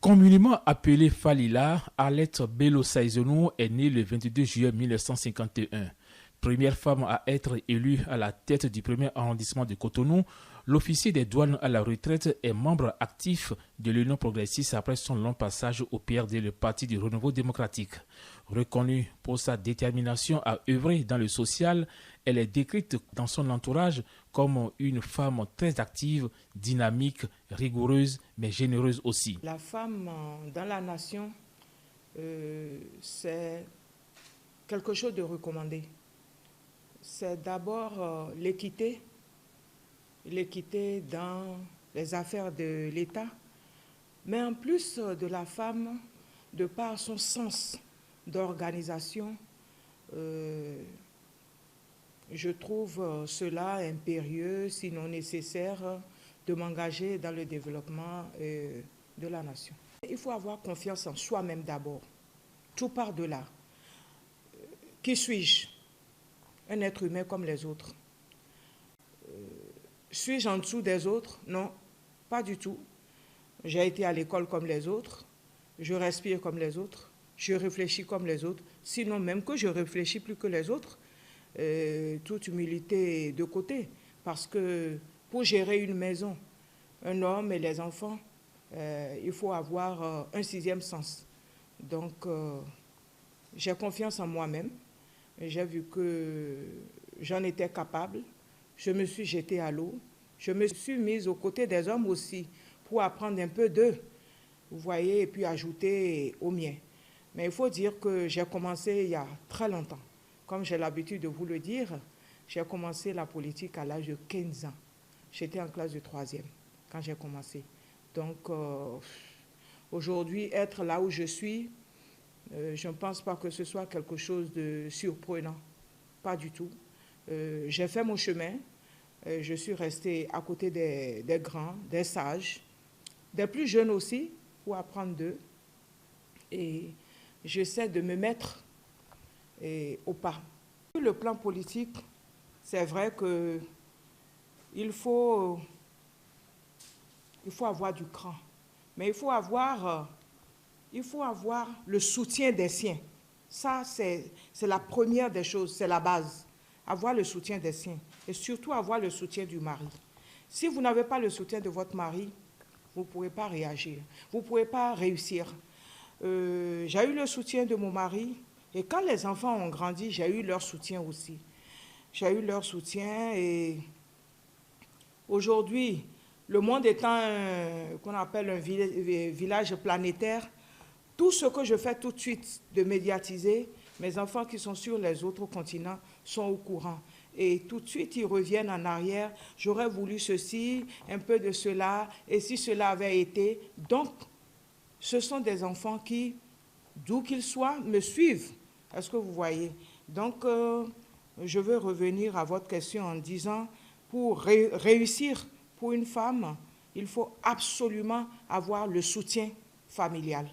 Communément appelée Falila, Arlette Bello Saïzonou est née le 22 juillet 1951. Première femme à être élue à la tête du premier arrondissement de Cotonou, l'officier des douanes à la retraite est membre actif de l'Union progressiste après son long passage au PRD, le Parti du Renouveau démocratique. Reconnue pour sa détermination à œuvrer dans le social, elle est décrite dans son entourage comme une femme très active, dynamique, rigoureuse, mais généreuse aussi. La femme dans la nation, c'est quelque chose de recommandé. C'est d'abord l'équité dans les affaires de l'État, mais en plus de la femme, de par son sens d'organisation, je trouve cela impérieux, sinon nécessaire, de m'engager dans le développement de la nation. Il faut avoir confiance en soi-même d'abord. Tout part de là. Qui suis-je? Un être humain comme les autres. Suis-je en dessous des autres? Non, pas du tout. J'ai été à l'école comme les autres, je respire comme les autres, je réfléchis comme les autres, sinon même que je réfléchis plus que les autres, toute humilité de côté. Parce que pour gérer une maison, un homme et les enfants, il faut avoir un sixième sens. Donc, j'ai confiance en moi-même. J'ai vu que j'en étais capable. Je me suis jetée à l'eau. Je me suis mise aux côtés des hommes aussi pour apprendre un peu d'eux, vous voyez, et puis ajouter au mien. Mais il faut dire que j'ai commencé il y a très longtemps. Comme j'ai l'habitude de vous le dire, j'ai commencé la politique à l'âge de 15 ans. J'étais en classe de 3e quand j'ai commencé. Donc, aujourd'hui, être là où je suis, je ne pense pas que ce soit quelque chose de surprenant. Pas du tout. J'ai fait mon chemin. Je suis restée à côté des grands, des sages, des plus jeunes aussi, pour apprendre d'eux. Et j'essaie de me mettre au pas. Sur le plan politique, c'est vrai qu'il faut avoir du cran. Mais il faut avoir le soutien des siens. Ça, c'est la première des choses, c'est la base. Avoir le soutien des siens et surtout avoir le soutien du mari. Si vous n'avez pas le soutien de votre mari, vous ne pourrez pas réagir, vous ne pourrez pas réussir. J'ai eu le soutien de mon mari et quand les enfants ont grandi, j'ai eu leur soutien aussi. J'ai eu leur soutien et aujourd'hui, le monde étant qu'on appelle un village planétaire, tout ce que je fais tout de suite de médiatiser, mes enfants qui sont sur les autres continents sont au courant. Et tout de suite, ils reviennent en arrière. J'aurais voulu ceci, un peu de cela, et si cela avait été. Donc, ce sont des enfants qui, d'où qu'ils soient, me suivent. Est-ce que vous voyez? Donc, je veux revenir à votre question en disant, pour réussir pour une femme, il faut absolument avoir le soutien familial.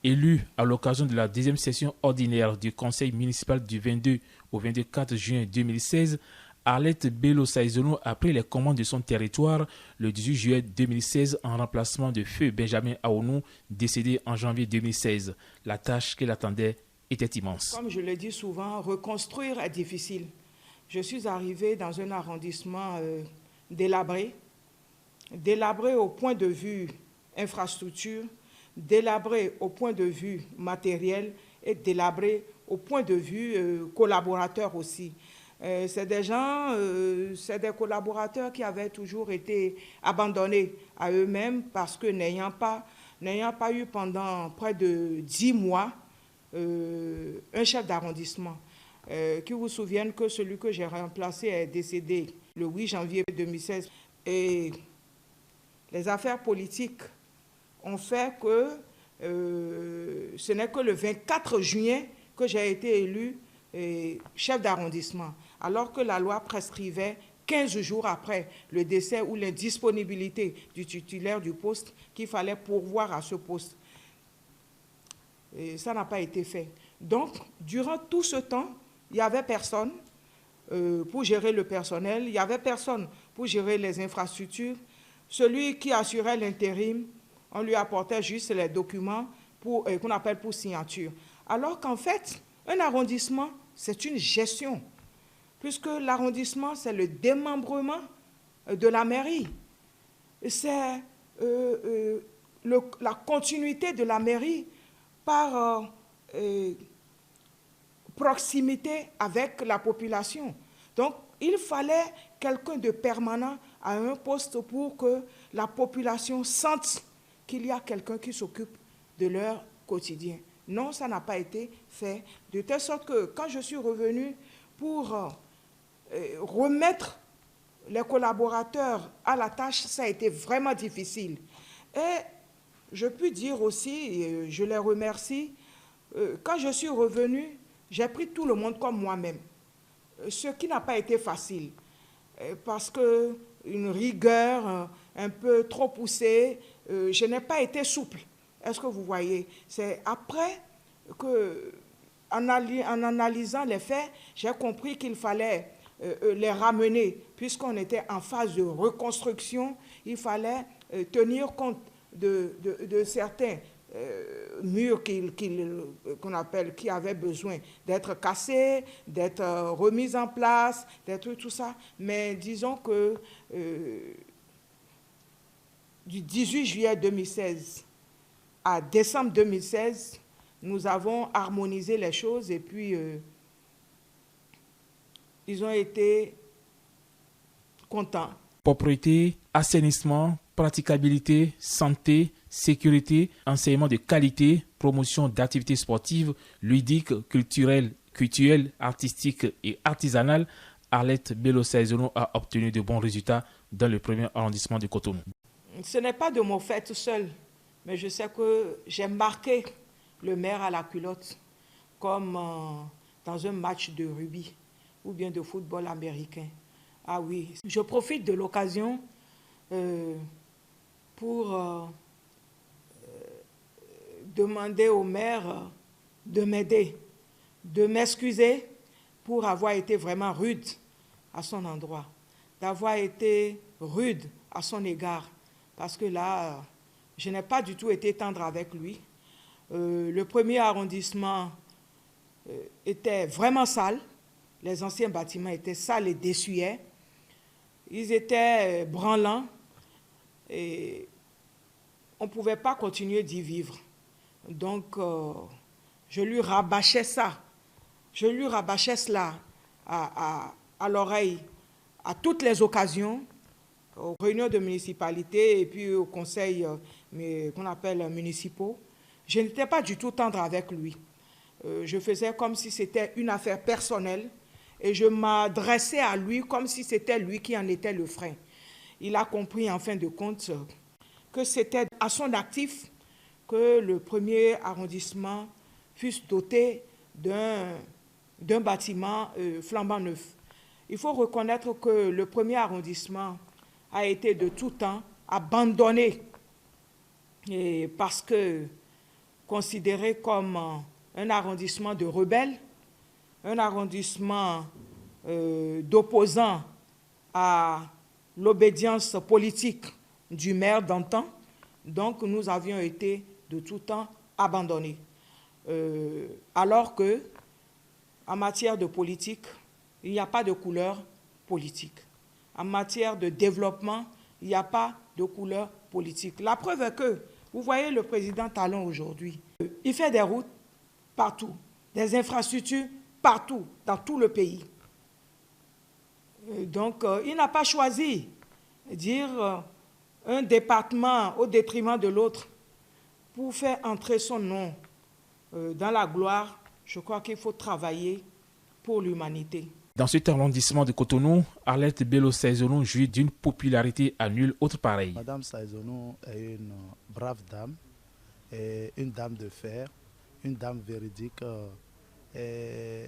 Élue à l'occasion de la deuxième session ordinaire du conseil municipal du 22 au 24 juin 2016, Arlette Bello Saïzonou a pris les commandes de son territoire le 18 juillet 2016 en remplacement de feu Benjamin Aounou, décédé en janvier 2016. La tâche qu'elle attendait était immense. Comme je le dis souvent, reconstruire est difficile. Je suis arrivée dans un arrondissement délabré au point de vue infrastructure, délabré au point de vue matériel et délabré au point de vue collaborateur aussi. C'est des gens, c'est des collaborateurs qui avaient toujours été abandonnés à eux-mêmes parce que n'ayant pas eu pendant près de 10 mois un chef d'arrondissement, qui vous souviennent que celui que j'ai remplacé est décédé le 8 janvier 2016. Et les affaires politiques ont fait que ce n'est que le 24 juin que j'ai été élue chef d'arrondissement, alors que la loi prescrivait 15 jours après le décès ou l'indisponibilité du titulaire du poste qu'il fallait pourvoir à ce poste. Et ça n'a pas été fait. Donc, durant tout ce temps, il n'y avait personne pour gérer le personnel, il n'y avait personne pour gérer les infrastructures. Celui qui assurait l'intérim, on lui apportait juste les documents qu'on appelle pour signature. Alors qu'en fait, un arrondissement, c'est une gestion, puisque l'arrondissement, c'est le démembrement de la mairie. C'est la continuité de la mairie par proximité avec la population. Donc, il fallait quelqu'un de permanent à un poste pour que la population sente qu'il y a quelqu'un qui s'occupe de leur quotidien. Non, ça n'a pas été fait, de telle sorte que quand je suis revenue pour remettre les collaborateurs à la tâche, ça a été vraiment difficile. Et je puis dire aussi, et je les remercie, quand je suis revenue, j'ai pris tout le monde comme moi-même, ce qui n'a pas été facile, parce qu'une rigueur un peu trop poussée, je n'ai pas été souple. Est-ce que vous voyez? C'est après que, en analysant les faits, j'ai compris qu'il fallait les ramener, puisqu'on était en phase de reconstruction, il fallait tenir compte de certains murs qu'on appelle, qui avaient besoin d'être cassés, d'être remis en place, d'être tout ça. Mais disons que du 18 juillet 2016 à décembre 2016, nous avons harmonisé les choses et puis ils ont été contents. Propriété, assainissement, praticabilité, santé, sécurité, enseignement de qualité, promotion d'activités sportives, ludiques, culturelles, artistiques et artisanales, Arlette Bello-Saïsonou a obtenu de bons résultats dans le premier arrondissement de Cotonou. Ce n'est pas de mon fait seul, mais je sais que j'ai marqué le maire à la culotte comme dans un match de rugby ou bien de football américain. Ah oui, je profite de l'occasion pour demander au maire de m'aider, de m'excuser pour avoir été vraiment rude à son endroit, d'avoir été rude à son égard, parce que là, je n'ai pas du tout été tendre avec lui. Le premier arrondissement était vraiment sale, les anciens bâtiments étaient sales et dessuyés, ils étaient branlants et on ne pouvait pas continuer d'y vivre. Donc, je lui rabâchais ça. Je lui rabâchais cela à l'oreille à toutes les occasions, aux réunions de municipalité et puis aux conseils qu'on appelle municipaux. Je n'étais pas du tout tendre avec lui. Je faisais comme si c'était une affaire personnelle et je m'adressais à lui comme si c'était lui qui en était le frein. Il a compris en fin de compte que c'était à son actif que le premier arrondissement fût doté d'un bâtiment flambant neuf. Il faut reconnaître que le premier arrondissement a été de tout temps abandonné parce que considéré comme un arrondissement de rebelles, un arrondissement d'opposants à l'obédience politique du maire d'antan. Donc nous avions été de tout temps abandonnés. Alors que, en matière de politique, il n'y a pas de couleur politique. En matière de développement, il n'y a pas de couleur politique. La preuve est que, vous voyez le président Talon aujourd'hui, il fait des routes partout, des infrastructures partout, dans tout le pays. Donc, il n'a pas choisi de dire un département au détriment de l'autre pour faire entrer son nom dans la gloire. Je crois qu'il faut travailler pour l'humanité. Dans cet arrondissement de Cotonou, Arlette Bello-Saïsonou jouit d'une popularité à nulle autre pareille. Madame Saïsonou est une brave dame, et une dame de fer, une dame véridique. Et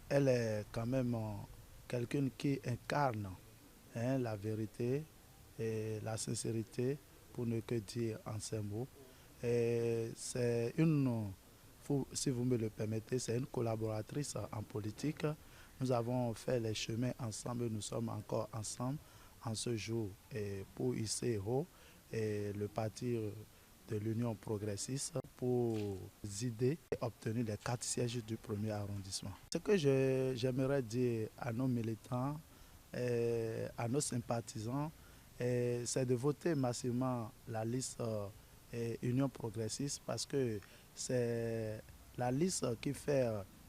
elle est quand même quelqu'un qui incarne la vérité et la sincérité, pour ne que dire en ces mots. C'est une, si vous me le permettez, c'est une collaboratrice en politique. Nous avons fait les chemins ensemble, nous sommes encore ensemble en ce jour pour hisser haut le parti de l'Union progressiste pour idées et obtenir les 4 sièges du premier arrondissement. Ce que j'aimerais dire à nos militants, à nos sympathisants, c'est de voter massivement la liste Union progressiste, parce que c'est la liste qui fait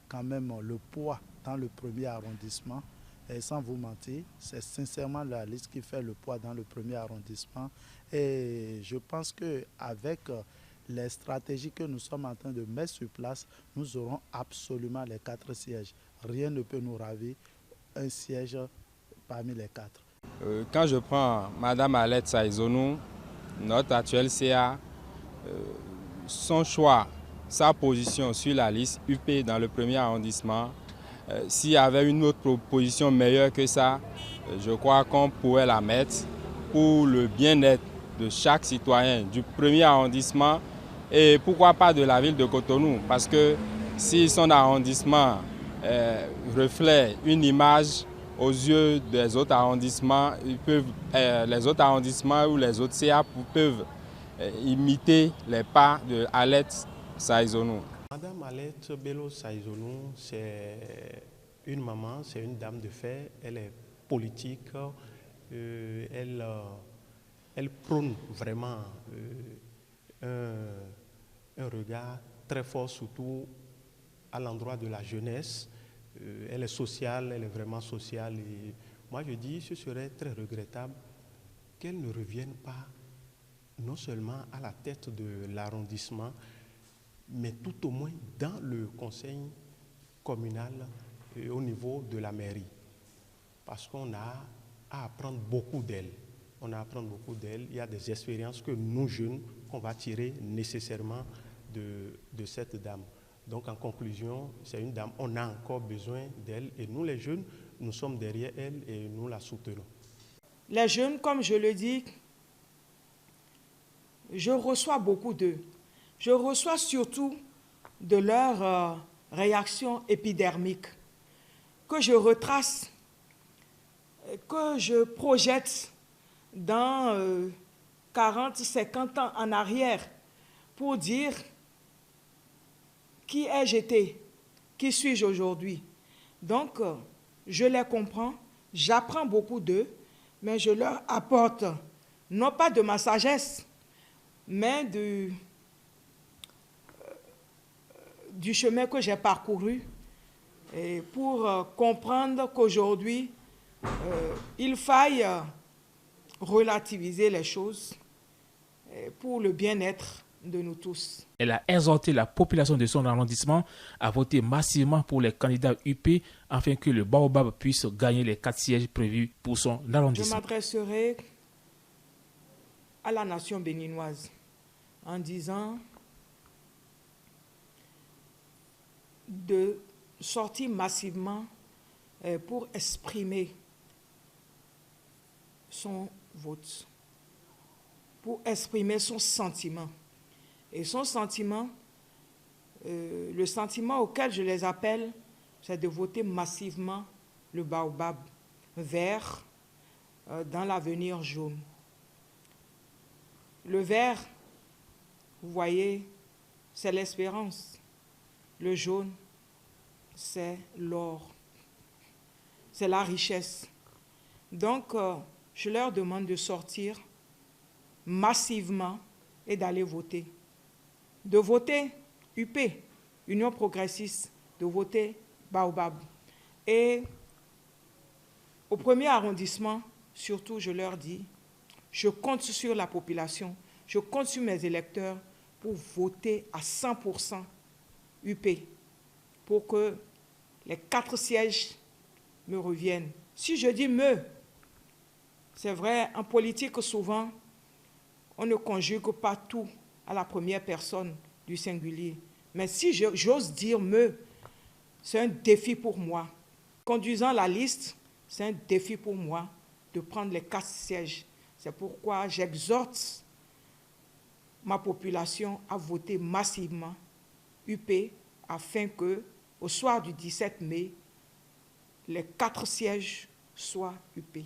quand même le poids dans le premier arrondissement. Et sans vous mentir, c'est sincèrement la liste qui fait le poids dans le premier arrondissement. Et je pense qu'avec les stratégies que nous sommes en train de mettre sur place, nous aurons absolument les 4 sièges. Rien ne peut nous ravir un siège parmi les 4. Quand je prends Mme Alette Saïzonou, notre actuelle CA, son choix, sa position sur la liste UP dans le premier arrondissement, s'il y avait une autre proposition meilleure que ça, je crois qu'on pourrait la mettre pour le bien-être de chaque citoyen du premier arrondissement et pourquoi pas de la ville de Cotonou. Parce que si son arrondissement reflète une image aux yeux des autres arrondissements, les autres arrondissements ou les autres CA peuvent imiter les pas de Alette Saïzonou. Madame Alette Bello Saïzonou, c'est une maman, c'est une dame de fer, elle est politique, elle prône vraiment un regard très fort, surtout à l'endroit de la jeunesse. Elle est sociale, elle est vraiment sociale. Et moi, je dis, ce serait très regrettable qu'elle ne revienne pas non seulement à la tête de l'arrondissement, mais tout au moins dans le conseil communal au niveau de la mairie. Parce qu'on a à apprendre beaucoup d'elle. On a à apprendre beaucoup d'elle. Il y a des expériences que nous, jeunes, qu'on va tirer nécessairement de cette dame. Donc, en conclusion, c'est une dame, on a encore besoin d'elle. Et nous, les jeunes, nous sommes derrière elle et nous la soutenons. Les jeunes, comme je le dis, je reçois beaucoup d'eux. Je reçois surtout de leurs réactions épidermiques que je retrace, que je projette dans 40, 50 ans en arrière pour dire qui ai-je été, qui suis-je aujourd'hui. Donc, je les comprends, j'apprends beaucoup d'eux, mais je leur apporte non pas de ma sagesse, mais du chemin que j'ai parcouru et pour comprendre qu'aujourd'hui, il faille relativiser les choses pour le bien-être de nous tous. Elle a exhorté la population de son arrondissement à voter massivement pour les candidats UP afin que le Baobab puisse gagner les 4 sièges prévus pour son arrondissement. Je m'adresserai à la nation béninoise en disant de sortir massivement pour exprimer son vote, pour exprimer son sentiment. Et son sentiment, le sentiment auquel je les appelle, c'est de voter massivement le Baobab vert dans l'avenir jaune. Le vert, vous voyez, c'est l'espérance. Le jaune, c'est l'or. C'est la richesse. Donc, je leur demande de sortir massivement et d'aller voter. De voter UP, Union progressiste, de voter Baobab. Et au premier arrondissement, surtout, je leur dis, je compte sur la population, je compte sur mes électeurs pour voter à 100% UP, pour que les 4 sièges me reviennent. Si je dis me, c'est vrai, en politique, souvent, on ne conjugue pas tout à la première personne du singulier. Mais si j'ose dire me, c'est un défi pour moi. Conduisant la liste, c'est un défi pour moi de prendre les 4 sièges. C'est pourquoi j'exhorte ma population à voter massivement UP afin que, au soir du 17 mai, les 4 sièges soient UP.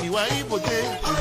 Iwa ibote